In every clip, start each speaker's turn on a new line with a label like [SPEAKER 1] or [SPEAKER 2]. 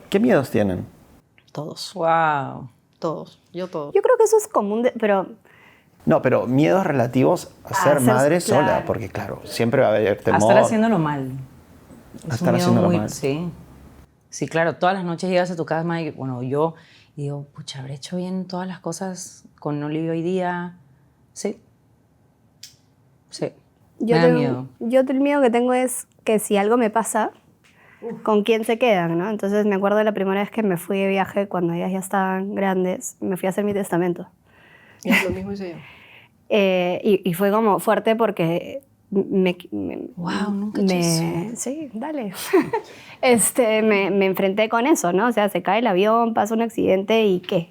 [SPEAKER 1] ¿Qué miedos tienen?
[SPEAKER 2] Todos.
[SPEAKER 3] Wow.
[SPEAKER 2] Todos. Yo todos.
[SPEAKER 4] Yo creo que eso es común, pero
[SPEAKER 1] No, pero miedos relativos a ser
[SPEAKER 4] ser-
[SPEAKER 1] madre sola,
[SPEAKER 4] claro.
[SPEAKER 1] porque claro, siempre va a haber
[SPEAKER 3] A
[SPEAKER 1] temor.
[SPEAKER 3] estar haciéndolo mal.
[SPEAKER 1] A
[SPEAKER 3] Es un
[SPEAKER 1] estar
[SPEAKER 3] miedo
[SPEAKER 1] haciéndolo
[SPEAKER 3] muy-
[SPEAKER 1] mal.
[SPEAKER 3] Sí. Sí, claro, todas las noches llegas a tu cama y, bueno, yo y digo, pucha, ¿habré hecho bien todas las cosas con Olivia hoy día? Sí. Sí. Me da miedo.
[SPEAKER 4] yo el miedo que tengo es que si algo me pasa, ¿con quién se quedan, no? Entonces me acuerdo de la primera vez que me fui de viaje, cuando ellas ya estaban grandes, me fui a hacer mi testamento.
[SPEAKER 2] Es lo mismo hice yo.
[SPEAKER 4] Y fue como fuerte porque
[SPEAKER 3] Wow, nunca he hecho eso.
[SPEAKER 4] Sí, dale. Me enfrenté con eso, ¿no? O sea, se cae el avión, pasa un accidente y ¿qué?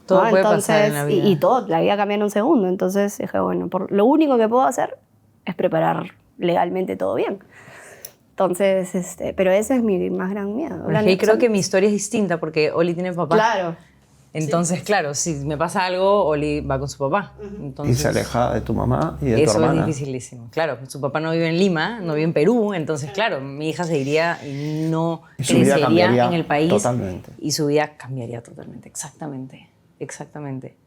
[SPEAKER 3] Todo
[SPEAKER 4] ¿no?
[SPEAKER 3] puede pasar en la vida.
[SPEAKER 4] Y todo, la vida cambia en un segundo. Entonces dije, bueno, lo único que puedo hacer es preparar legalmente todo bien. Entonces, pero ese es mi más gran miedo.
[SPEAKER 3] Y creo que mi historia es distinta porque Oli tiene papá.
[SPEAKER 4] Claro.
[SPEAKER 3] Entonces, claro, si me pasa algo, Oli va con su papá.
[SPEAKER 1] Y
[SPEAKER 3] Entonces,
[SPEAKER 1] se aleja de tu mamá y de tu
[SPEAKER 3] eso
[SPEAKER 1] hermana.
[SPEAKER 3] es dificilísimo. Claro, su papá no vive en Lima, no vive en Perú, entonces, claro, mi hija se iría y no
[SPEAKER 1] Y su vida
[SPEAKER 3] crecería
[SPEAKER 1] cambiaría
[SPEAKER 3] en el país.
[SPEAKER 1] totalmente.
[SPEAKER 3] Y su vida cambiaría totalmente, exactamente. Exactamente.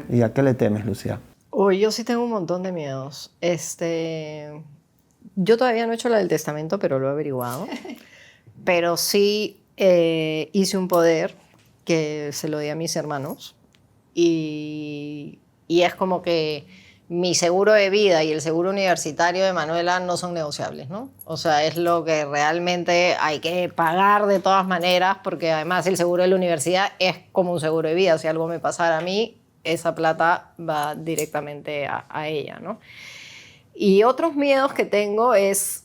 [SPEAKER 1] ¿Y a qué le temes, Lucía?
[SPEAKER 2] Uy, yo sí tengo un montón de miedos. Yo todavía no he hecho la del testamento, pero lo he averiguado. Pero sí hice un poder que se lo di a mis hermanos. Y es como que mi seguro de vida y el seguro universitario de Manuela no son negociables, ¿no? O sea, es lo que realmente hay que pagar de todas maneras, porque además el seguro de la universidad es como un seguro de vida. Si algo me pasara a mí, esa plata va directamente a ella, ¿no? Y otros miedos que tengo es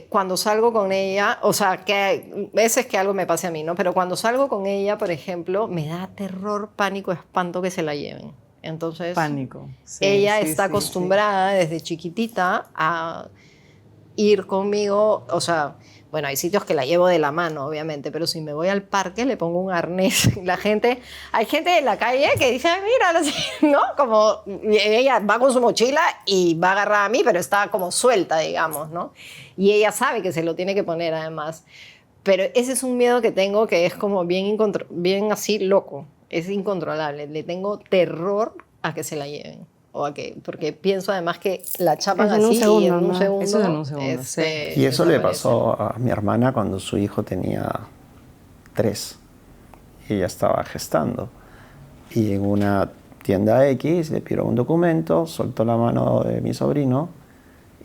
[SPEAKER 2] cuando salgo con ella, o sea, que veces que algo me pase a mí, ¿no? Pero cuando salgo con ella, por ejemplo, me da terror, pánico, espanto que se la lleven. Entonces,
[SPEAKER 3] Pánico. Sí,
[SPEAKER 2] ella
[SPEAKER 3] sí,
[SPEAKER 2] está
[SPEAKER 3] sí,
[SPEAKER 2] acostumbrada desde chiquitita a ir conmigo, o sea, bueno, hay sitios que la llevo de la mano, obviamente, pero si me voy al parque le pongo un arnés. Hay gente de la calle que dice, "Ay, mira", ¿no? Como ella va con su mochila y va agarrada a mí, pero está como suelta, digamos, ¿no? Y ella sabe que se lo tiene que poner además. Pero ese es un miedo que tengo que es como bien así loco, es incontrolable. Le tengo terror a que se la lleven. Porque pienso además que la chapan
[SPEAKER 4] Es en un
[SPEAKER 2] así y
[SPEAKER 4] segundo,
[SPEAKER 2] en un
[SPEAKER 4] ¿no?
[SPEAKER 2] segundo.
[SPEAKER 3] Eso es en un segundo, sí.
[SPEAKER 1] Y eso le
[SPEAKER 2] desaparece.
[SPEAKER 1] pasó a mi hermana cuando su hijo tenía 3 y ella estaba gestando. Y en una tienda X le pidió un documento, soltó la mano de mi sobrino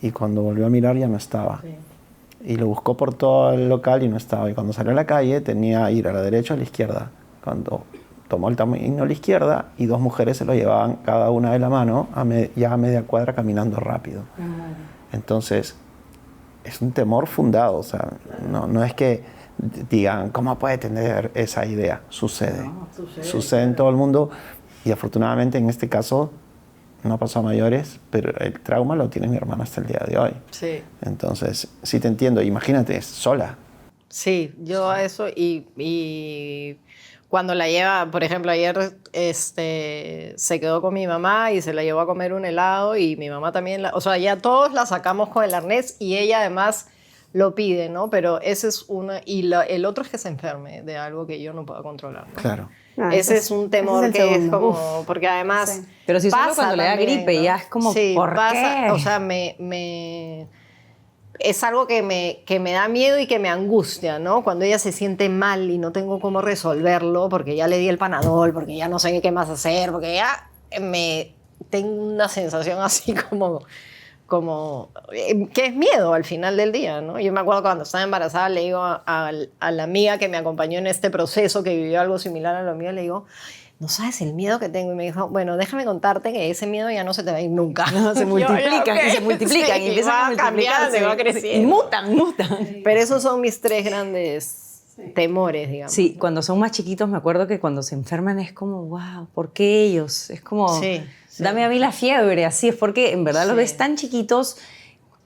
[SPEAKER 1] y cuando volvió a mirar ya no estaba.
[SPEAKER 2] Sí.
[SPEAKER 1] Y lo buscó por todo el local y no estaba. Y cuando salió a la calle tenía que ir a la derecha o a la izquierda. Cuando tomó el camino a la izquierda y 2 mujeres se lo llevaban cada una de la mano ya a media cuadra caminando rápido. Entonces, es un temor fundado. O sea, no es que digan, ¿cómo puede tener esa idea? Sucede.
[SPEAKER 2] No,
[SPEAKER 1] Sucede en todo el mundo y afortunadamente en este caso no pasó a mayores, pero el trauma lo tiene mi hermana hasta el día de hoy.
[SPEAKER 2] Sí.
[SPEAKER 1] Entonces, sí te entiendo. Imagínate, sola.
[SPEAKER 2] Sí, yo a eso y cuando la lleva, por ejemplo, ayer se quedó con mi mamá y se la llevó a comer un helado y mi mamá también, o sea, ya todos la sacamos con el arnés y ella además lo pide, ¿no? Pero ese es una, y el otro es que se enferme de algo que yo no puedo controlar, ¿no?
[SPEAKER 1] Claro.
[SPEAKER 2] Ese es un temor
[SPEAKER 4] el
[SPEAKER 2] que es
[SPEAKER 4] segundo.
[SPEAKER 2] como, porque además
[SPEAKER 4] Sí.
[SPEAKER 3] Pero si solo
[SPEAKER 2] pasa
[SPEAKER 3] cuando le da
[SPEAKER 2] también,
[SPEAKER 3] gripe,
[SPEAKER 2] ¿no?
[SPEAKER 3] ya es como,
[SPEAKER 2] sí,
[SPEAKER 3] ¿por
[SPEAKER 2] pasa,
[SPEAKER 3] qué?
[SPEAKER 2] O sea, es algo que me da miedo y que me angustia, ¿no? Cuando ella se siente mal y no tengo cómo resolverlo porque ya le di el Panadol, porque ya no sé qué más hacer, porque ya tengo una sensación así como que es miedo al final del día, ¿no? Yo me acuerdo cuando estaba embarazada, le digo a la amiga que me acompañó en este proceso, que vivió algo similar a lo mío, le digo, no sabes el miedo que tengo. Y me dijo, bueno, déjame contarte que ese miedo ya no se te va a ir nunca.
[SPEAKER 3] No, se multiplican, y se multiplican,
[SPEAKER 2] Sí,
[SPEAKER 3] y empiezan
[SPEAKER 2] va
[SPEAKER 3] a multiplicarse.
[SPEAKER 2] cambiando, va creciendo.
[SPEAKER 3] Y mutan.
[SPEAKER 2] Pero esos son mis 3 grandes temores, digamos.
[SPEAKER 3] Sí, cuando son más chiquitos me acuerdo que cuando se enferman es como, wow, ¿por qué ellos? Es como,
[SPEAKER 2] Sí, sí.
[SPEAKER 3] dame a mí la fiebre, así es porque en verdad los
[SPEAKER 2] Sí.
[SPEAKER 3] ves tan chiquitos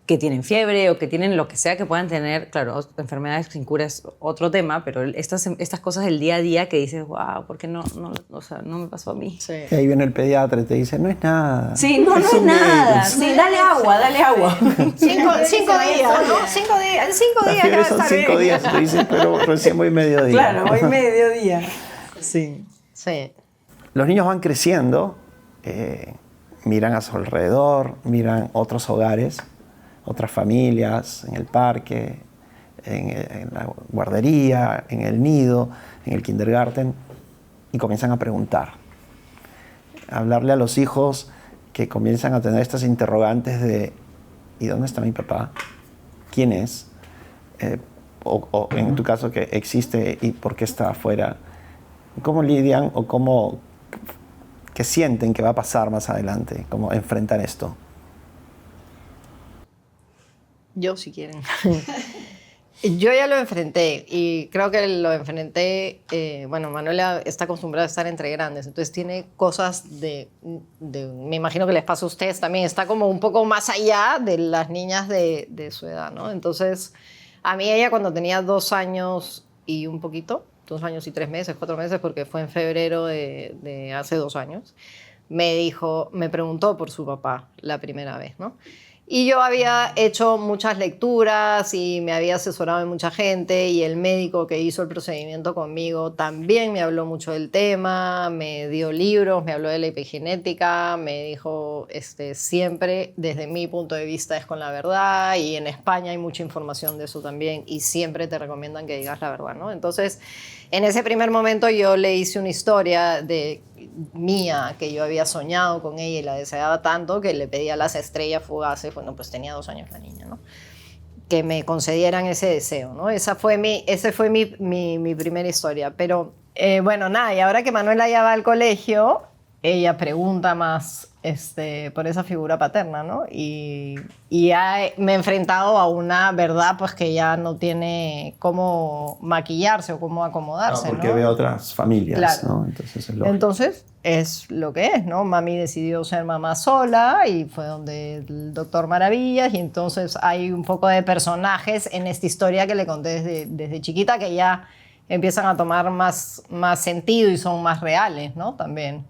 [SPEAKER 3] que tienen fiebre o que tienen lo que sea que puedan tener, claro, enfermedades sin cura es otro tema, pero estas cosas del día a día que dices, wow, ¿por qué no, o sea, no me pasó a mí?
[SPEAKER 2] Sí.
[SPEAKER 1] Y ahí viene el pediatra y te dice, no es nada.
[SPEAKER 3] Sí, no es nada. Sí, dale agua.
[SPEAKER 2] 5 días, ¿no? 5 días. En 5
[SPEAKER 1] La
[SPEAKER 2] días ya
[SPEAKER 1] fiebre
[SPEAKER 2] va a
[SPEAKER 1] son
[SPEAKER 2] estar
[SPEAKER 1] 5
[SPEAKER 2] bien.
[SPEAKER 1] días. Y tú dices, pero recién voy mediodía.
[SPEAKER 3] Claro, hoy mediodía. Sí.
[SPEAKER 2] Sí.
[SPEAKER 1] Los niños van creciendo, miran a su alrededor, miran otros hogares, otras familias, en el parque, en la guardería, en el nido, en el kindergarten, y comienzan a preguntar. A hablarle a los hijos que comienzan a tener estas interrogantes de ¿y dónde está mi papá? ¿Quién es? O en tu caso que existe y por qué está afuera. ¿Cómo lidian o cómo qué sienten que va a pasar más adelante? ¿Cómo enfrentar esto?
[SPEAKER 2] Yo, si quieren. Yo ya lo enfrenté y creo que lo enfrenté, bueno, Manuela está acostumbrada a estar entre grandes, entonces tiene cosas me imagino que les pasa a ustedes también, está como un poco más allá de las niñas de su edad, ¿no? Entonces, a mí ella cuando tenía 2 años y un poquito, 2 años y 3 meses, 4 meses, porque fue en febrero de hace 2 años, me preguntó por su papá la primera vez, ¿no? Y yo había hecho muchas lecturas y me había asesorado de mucha gente y el médico que hizo el procedimiento conmigo también me habló mucho del tema, me dio libros, me habló de la epigenética, me dijo siempre desde mi punto de vista es con la verdad y en España hay mucha información de eso también y siempre te recomiendan que digas la verdad, ¿no? Entonces, en ese primer momento yo le hice una historia mía que yo había soñado con ella y la deseaba tanto que le pedí a las estrellas fugaces, bueno, pues tenía 2 años la niña, ¿no? Que me concedieran ese deseo, ¿no? Esa fue mi primera historia. Pero bueno, nada, y ahora que Manuela ya va al colegio, ella pregunta más por esa figura paterna, ¿no? Y me he enfrentado a una verdad pues que ya no tiene cómo maquillarse o cómo acomodarse,
[SPEAKER 1] Porque
[SPEAKER 2] ¿no?
[SPEAKER 1] ve otras familias,
[SPEAKER 2] Claro.
[SPEAKER 1] ¿no? Entonces es lógico.
[SPEAKER 2] Entonces, es lo que es, ¿no? Mami decidió ser mamá sola y fue donde el doctor Maravillas y entonces hay un poco de personajes en esta historia que le conté desde chiquita que ya empiezan a tomar más sentido y son más reales, ¿no? También.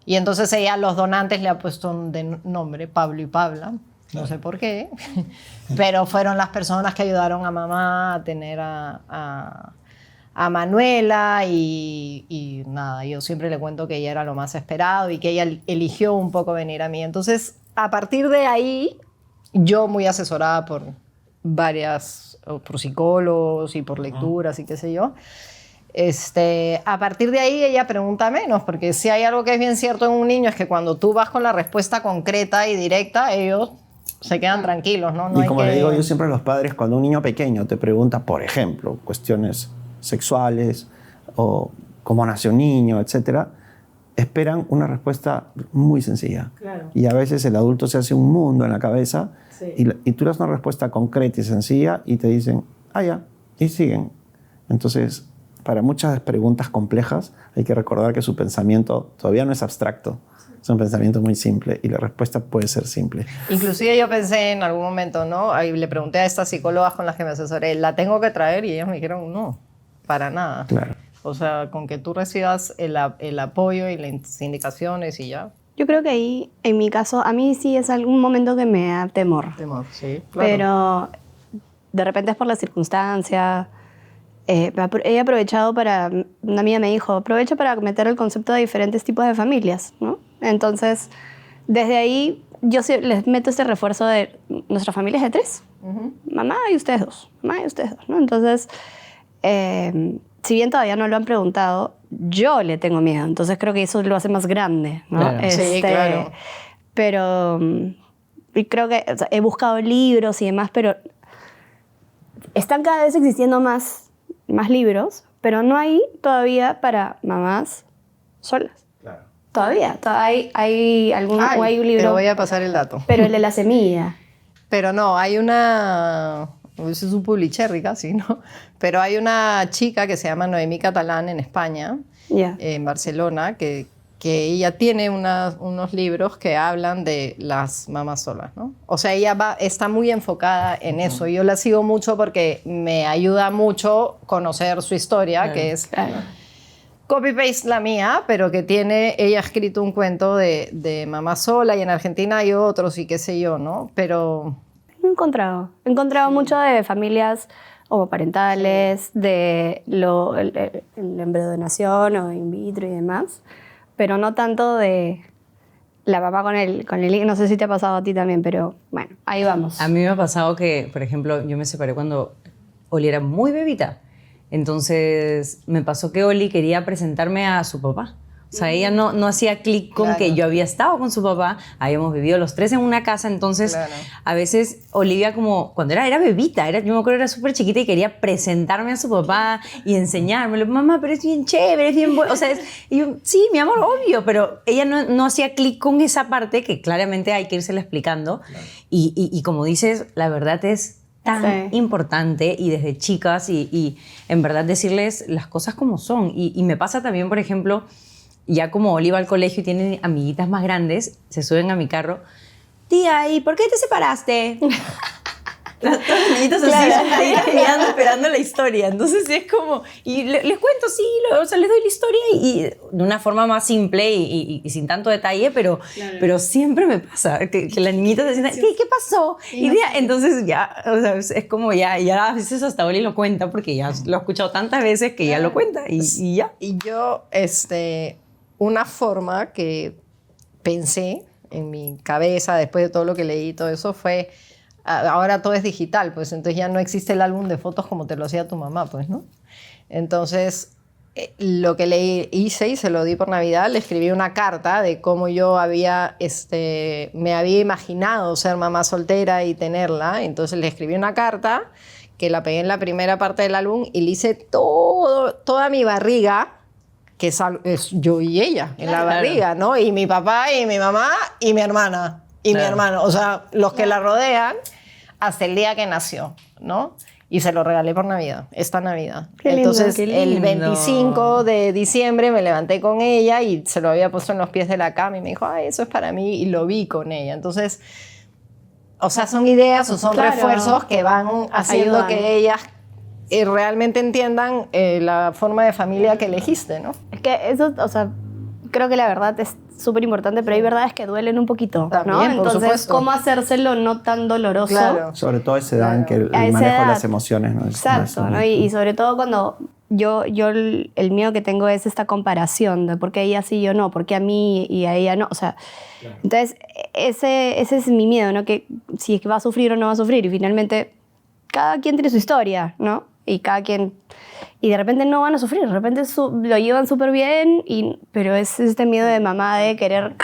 [SPEAKER 2] Y entonces ella a los donantes le ha puesto un nombre, Pablo y Pabla, no sé por qué, pero fueron las personas que ayudaron a mamá a tener a Manuela y nada, yo siempre le cuento que ella era lo más esperado y que ella eligió un poco venir a mí. Entonces, a partir de ahí, yo muy asesorada por por psicólogos y por lecturas y qué sé yo, a partir de ahí ella pregunta menos, porque si hay algo que es bien cierto en un niño es que cuando tú vas con la respuesta concreta y directa, ellos se quedan tranquilos, ¿no? No
[SPEAKER 1] y
[SPEAKER 2] hay
[SPEAKER 1] como
[SPEAKER 2] que...
[SPEAKER 1] le digo yo siempre a los padres, cuando un niño pequeño te pregunta, por ejemplo, cuestiones sexuales o cómo nació un niño, etcétera, esperan una respuesta muy sencilla.
[SPEAKER 2] Claro.
[SPEAKER 1] Y a veces el adulto se hace un mundo en la cabeza
[SPEAKER 2] Sí.
[SPEAKER 1] y tú le das una respuesta concreta y sencilla y te dicen, ya, y siguen. Entonces, para muchas preguntas complejas hay que recordar que su pensamiento todavía no es abstracto, es un pensamiento muy simple y la respuesta puede ser simple.
[SPEAKER 2] Inclusive yo pensé en algún momento, ¿no? Ahí le pregunté a estas psicólogas con las que me asesoré, ¿la tengo que traer? Y ellas me dijeron, no, para nada.
[SPEAKER 1] Claro.
[SPEAKER 2] O sea, con que tú recibas el apoyo y las indicaciones y ya.
[SPEAKER 4] Yo creo que ahí, en mi caso, a mí sí es algún momento que me da temor.
[SPEAKER 2] Sí, claro.
[SPEAKER 4] Pero de repente es por la circunstancia. He aprovechado una amiga me dijo, aprovecha para meter el concepto de diferentes tipos de familias, ¿no? Entonces, desde ahí yo sí les meto este refuerzo de nuestra familia es de 3. Mamá y ustedes 2, mamá y ustedes 2, ¿no? Entonces, si bien todavía no lo han preguntado, yo le tengo miedo, entonces creo que eso lo hace más grande, ¿no?
[SPEAKER 3] Claro.
[SPEAKER 2] Sí, claro.
[SPEAKER 4] Pero y creo que o sea, he buscado libros y demás, pero están cada vez existiendo más libros, pero no hay todavía para mamás solas.
[SPEAKER 1] Claro.
[SPEAKER 4] Todavía hay un libro.
[SPEAKER 2] Te voy a pasar el dato.
[SPEAKER 4] Pero el de la semilla.
[SPEAKER 2] Pero no, hay una... Eso es un publicherry casi, ¿no? Pero hay una chica que se llama Noemí Catalán en España,
[SPEAKER 4] Ya.
[SPEAKER 2] en Barcelona, que que ella tiene unos libros que hablan de las mamás solas, ¿no? O sea, está muy enfocada en eso. Yo la sigo mucho porque me ayuda mucho conocer su historia, que es copy-paste la mía, pero que ella ha escrito un cuento de mamá sola, y en Argentina hay otros y qué sé yo, ¿no? Pero...
[SPEAKER 4] He encontrado mucho de familias homoparentales, de el embriodonación o in vitro y demás, pero no tanto de la mamá con el... No sé si te ha pasado a ti también, pero bueno, ahí vamos.
[SPEAKER 3] A mí me ha pasado que, por ejemplo, yo me separé cuando Oli era muy bebita. Entonces me pasó que Oli quería presentarme a su papá. O sea, ella no hacía clic con que yo había estado con su papá, habíamos vivido los tres en una casa, entonces a veces Olivia como, cuando era bebita, yo me acuerdo era súper chiquita y quería presentarme a su papá y enseñármelo. Mamá, pero es bien chévere, es bien bueno. O sea, y yo, sí, mi amor, obvio, pero ella no hacía clic con esa parte que claramente hay que írsela explicando. Y como dices, la verdad es tan importante y desde chicas y en verdad decirles las cosas como son. Y me pasa también, por ejemplo, ya como Oli va al colegio y tiene amiguitas más grandes, se suben a mi carro. Tía, ¿y por qué te separaste? Todos los niñitos así, ahí mirando, esperando la historia. Entonces es como... Y les cuento, sí, o sea, les doy la historia y de una forma más simple y sin tanto detalle, pero siempre me pasa que la niñita se sienta, ¿qué pasó? Entonces ya, o sea, es como ya a veces hasta Oli lo cuenta porque ya lo he escuchado tantas veces que ya lo cuenta y ya.
[SPEAKER 2] Y yo, una forma que pensé en mi cabeza después de todo lo que leí y todo eso fue, ahora todo es digital, pues entonces ya no existe el álbum de fotos como te lo hacía tu mamá, pues, ¿no? Entonces, lo que hice y se lo di por Navidad, le escribí una carta de cómo yo me había imaginado ser mamá soltera y tenerla. Entonces le escribí una carta que la pegué en la primera parte del álbum y le hice toda mi barriga, que es yo y ella en la barriga, ¿no? Y mi papá y mi mamá y mi hermana y mi hermano, o sea, los que la rodean hasta el día que nació, ¿no? Y se lo regalé por Navidad, esta Navidad.
[SPEAKER 4] Qué lindo,
[SPEAKER 2] entonces,
[SPEAKER 3] qué lindo.
[SPEAKER 2] el 25 de diciembre me levanté con ella y se lo había puesto en los pies de la cama y me dijo, ay, eso es para mí, y lo vi con ella. Entonces, o sea, son ideas o son refuerzos que van haciendo que ellas realmente entiendan la forma de familia que elegiste, ¿no?
[SPEAKER 4] Es que eso, o sea, creo que la verdad es súper importante, pero hay verdades que duelen un poquito,
[SPEAKER 2] también,
[SPEAKER 4] ¿no?
[SPEAKER 2] por
[SPEAKER 4] Entonces,
[SPEAKER 2] supuesto.
[SPEAKER 4] ¿cómo hacérselo no tan doloroso?
[SPEAKER 2] Claro.
[SPEAKER 1] Sobre todo a esa edad en que el
[SPEAKER 4] A esa
[SPEAKER 1] manejo de
[SPEAKER 4] edad.
[SPEAKER 1] las emociones no es...
[SPEAKER 4] Exacto, ¿no? Y sobre todo cuando el miedo que tengo es esta comparación de por qué ella sí y yo no, por qué a mí y a ella no, o sea, entonces ese es mi miedo, ¿no? Que si es que va a sufrir o no va a sufrir, y finalmente cada quien tiene su historia, ¿no? Y cada quien... Y de repente no van a sufrir, de repente lo llevan súper bien, pero es este miedo de mamá de querer